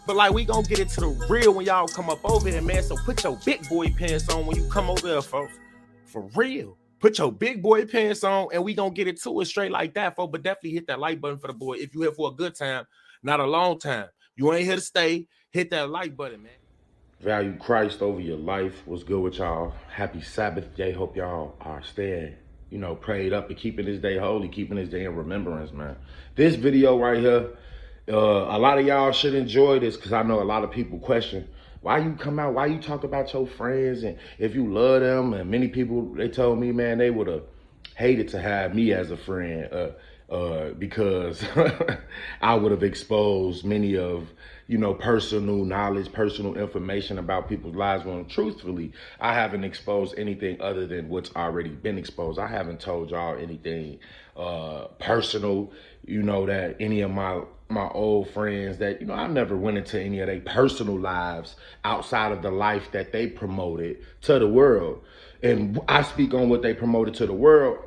But like, we gonna get into the real when y'all come up over here, man. So put your big boy pants on when you come over here, folks. For real. Put your big boy pants on and we gonna get it to it straight like that, folks. But definitely hit that like button for the boy if you here for a good time, not a long time. You ain't here to stay. Hit that like button, man. Value Christ over your life. What's good with y'all? Happy Sabbath day. Hope y'all are staying, prayed up and keeping this day holy, keeping this day in remembrance, man. This video right here, a lot of y'all should enjoy this because I know a lot of people question, why you come out, why you talk about your friends and if you love them. And many people, they told me, man, they would have hated to have me as a friend because I would have exposed many of, personal knowledge, personal information about people's lives when truthfully, I haven't exposed anything other than what's already been exposed. I haven't told y'all anything personal, that any of my old friends that, I never went into any of their personal lives outside of the life that they promoted to the world. And I speak on what they promoted to the world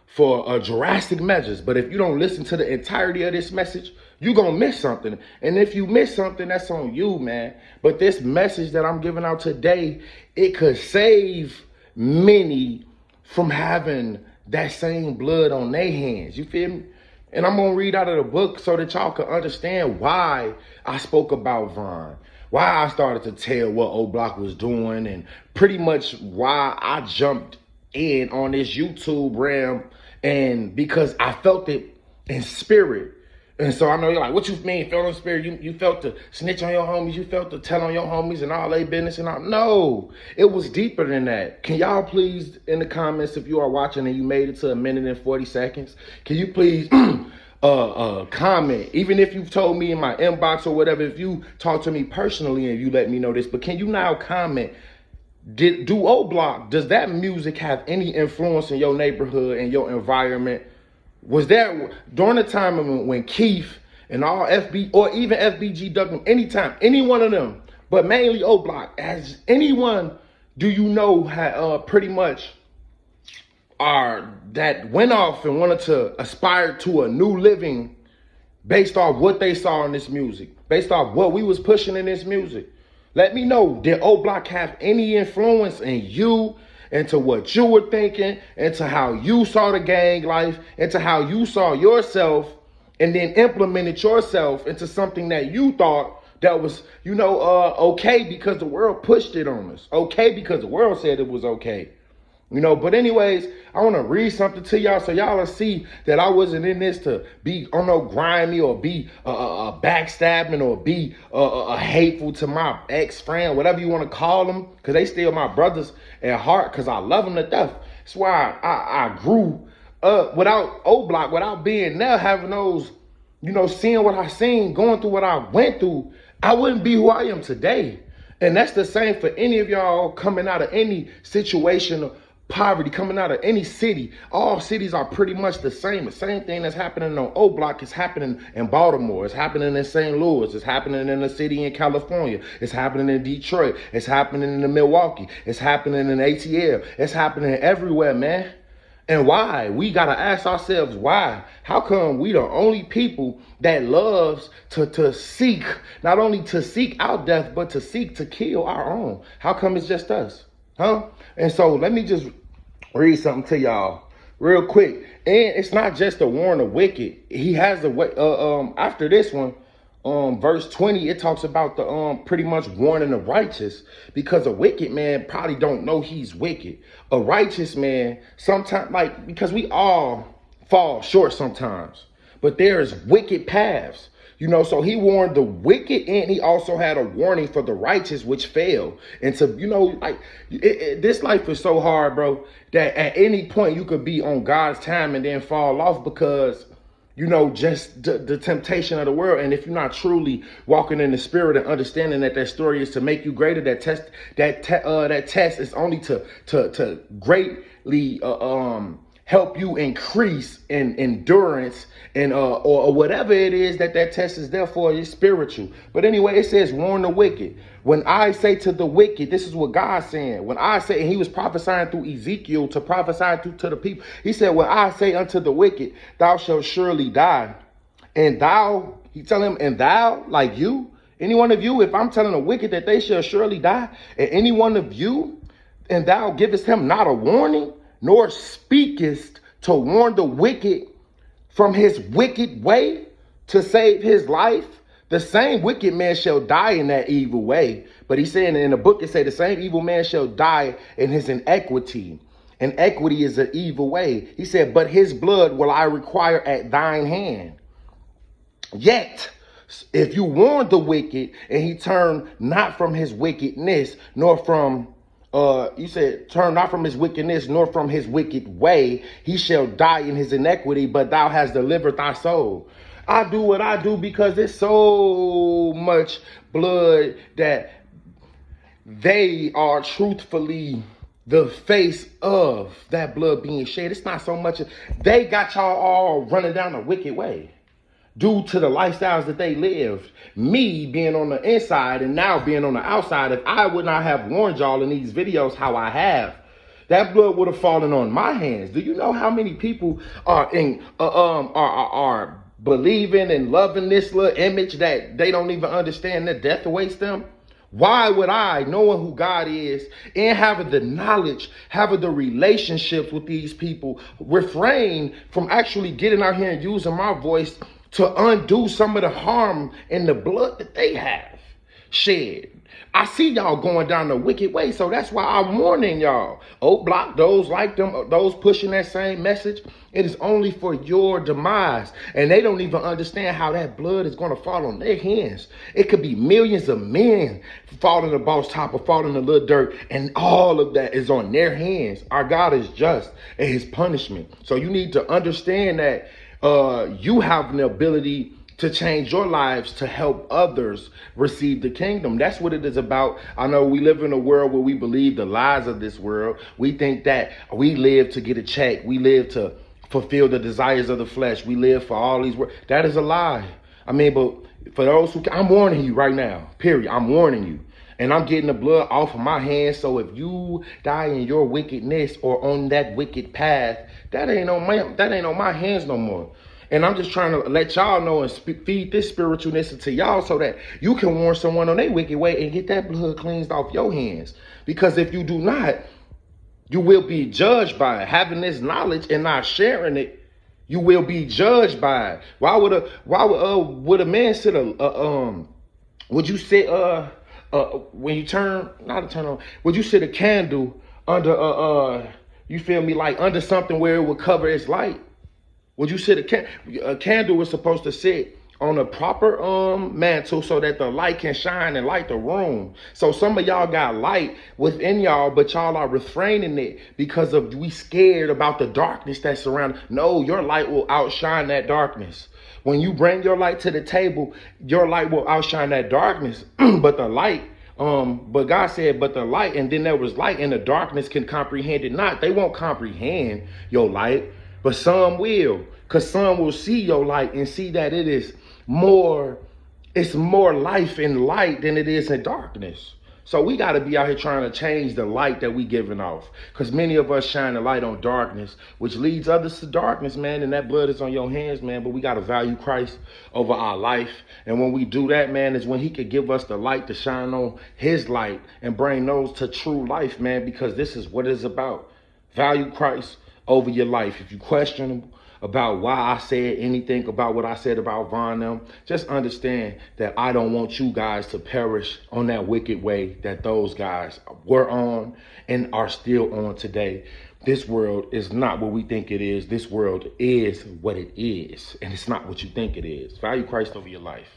for drastic measures. But if you don't listen to the entirety of this message, you're going to miss something. And if you miss something, that's on you, man. But this message that I'm giving out today, it could save many from having that same blood on their hands. You feel me? And I'm going to read out of the book so that y'all can understand why I spoke about Vaughn, why I started to tell what O Block was doing, and pretty much why I jumped in on this YouTube realm, and because I felt it in spirit. And so I know you're like, what you mean felt in spirit? You felt to snitch on your homies, you felt to tell on your homies and all their business and all. No, it was deeper than that. Can y'all please, in the comments, if you are watching and you made it to 1 minute and 40 seconds, can you please comment, even if you've told me in my inbox or whatever, if you talk to me personally and you let me know this, but can you now comment, do O Block, does that music have any influence in your neighborhood and your environment? Was there during the time when Keith and all FB or even FBG Duckman, anytime, any one of them, but mainly O Block, as anyone do you know had pretty much that went off and wanted to aspire to a new living based off what they saw in this music, based off what we was pushing in this music? Let me know, did O Block have any influence in you, into what you were thinking, into how you saw the gang life, into how you saw yourself, and then implemented yourself into something that you thought that was, okay because the world pushed it on us, okay because the world said it was okay. But anyways, I want to read something to y'all so y'all will see that I wasn't in this to be, grimy or be backstabbing or be hateful to my ex-friend, whatever you want to call them, because they still my brothers at heart because I love them to death. That's why I grew up without O Block, without being there, having those, seeing what I seen, going through what I went through, I wouldn't be who I am today. And that's the same for any of y'all coming out of any situation poverty, coming out of any city. All cities are pretty much the same. The same thing that's happening on O Block is happening in Baltimore. It's happening in St. Louis. It's happening in a city in California. It's happening in Detroit. It's happening in Milwaukee. It's happening in ATL. It's happening everywhere, man. And why? We got to ask ourselves why. How come we the only people that loves to seek, not only to seek out death, but to seek to kill our own? How come it's just us? Huh? And so let me just read something to y'all real quick. And it's not just to warn the wicked. He has a way, after this one, verse 20, it talks about the pretty much warning the righteous, because a wicked man probably don't know he's wicked. A righteous man, sometimes, because we all fall short sometimes, but there's wicked paths. So he warned the wicked, and he also had a warning for the righteous, which fell. And to, this life is so hard, bro, that at any point you could be on God's time and then fall off because, just the temptation of the world. And if you're not truly walking in the spirit and understanding that story is to make you greater, that test is only to greatly help you increase in endurance and or whatever it is that test is there for, is spiritual. But anyway, it says, warn the wicked. When I say to the wicked, this is what God's saying. When I say, and he was prophesying through Ezekiel to prophesy to the people. He said, when I say unto the wicked, thou shalt surely die. And thou, He tell him, and thou, like you, any one of you, if I'm telling the wicked that they shall surely die, and any one of you, and thou givest him not a warning, nor speakest to warn the wicked from his wicked way to save his life, the same wicked man shall die in that evil way. But he's saying in the book, it say the same evil man shall die in his inequity. And equity is an evil way. He said, but his blood will I require at thine hand. Yet, if you warn the wicked and he turn not from his wickedness, nor from, you said, turn not from his wickedness, nor from his wicked way, he shall die in his iniquity, but thou hast delivered thy soul. I do what I do because there's so much blood that they are truthfully the face of that blood being shed. It's not so much, they got y'all all running down the wicked way due to the lifestyles that they lived. Me being on the inside and now being on the outside, if I would not have warned y'all in these videos how I have, that blood would have fallen on my hands. Do you know how many people are are believing and loving this little image that they don't even understand that death awaits them? Why would I, knowing who God is and having the knowledge, having the relationships with these people, refrain from actually getting out here and using my voice to undo some of the harm and the blood that they have shed? I see y'all going down the wicked way, so that's why I'm warning y'all. Oh, block those like them, those pushing that same message. It is only for your demise, and they don't even understand how that blood is going to fall on their hands. It could be millions of men falling the boss top or falling the little dirt, and all of that is on their hands. Our God is just in his punishment. So you need to understand that you have the ability to change your lives to help others receive the kingdom. That's what it is about. I know we live in a world where we believe the lies of this world. We think that we live to get a check. We live to fulfill the desires of the flesh. We live for all these words. That is a lie. I mean, but for those who, I'm warning you right now, period. I'm warning you. And I'm getting the blood off of my hands. So if you die in your wickedness or on that wicked path, that ain't on my hands no more. And I'm just trying to let y'all know and feed this spiritualness to y'all so that you can warn someone on their wicked way and get that blood cleansed off your hands. Because if you do not, you will be judged by it. Having this knowledge and not sharing it, you will be judged by it. Why would a man sit would you sit when you would you sit a candle under you feel me, like under something where it would cover its light? Would you sit a candle was supposed to sit on a proper mantle so that the light can shine and light the room. So some of y'all got light within y'all, but y'all are refraining it because of we scared about the darkness that's around. No, your light will outshine that darkness. When you bring your light to the table, your light will outshine that darkness. But the light, but God said, but the light, and then there was light, and the darkness can comprehend it not. They won't comprehend your light. But some will, because some will see your light and see that it's more life in light than it is in darkness. So we got to be out here trying to change the light that we giving off, because many of us shine the light on darkness, which leads others to darkness, man. And that blood is on your hands, man. But we got to value Christ over our life. And when we do that, man, is when he could give us the light to shine on his light and bring those to true life, man, because this is what it's about. Value Christ over your life. If you question about why I said anything about what I said about Von them, just understand that I don't want you guys to perish on that wicked way that those guys were on and are still on today. This world is not what we think it is. This world is what it is, and it's not what you think it is. Value Christ over your life.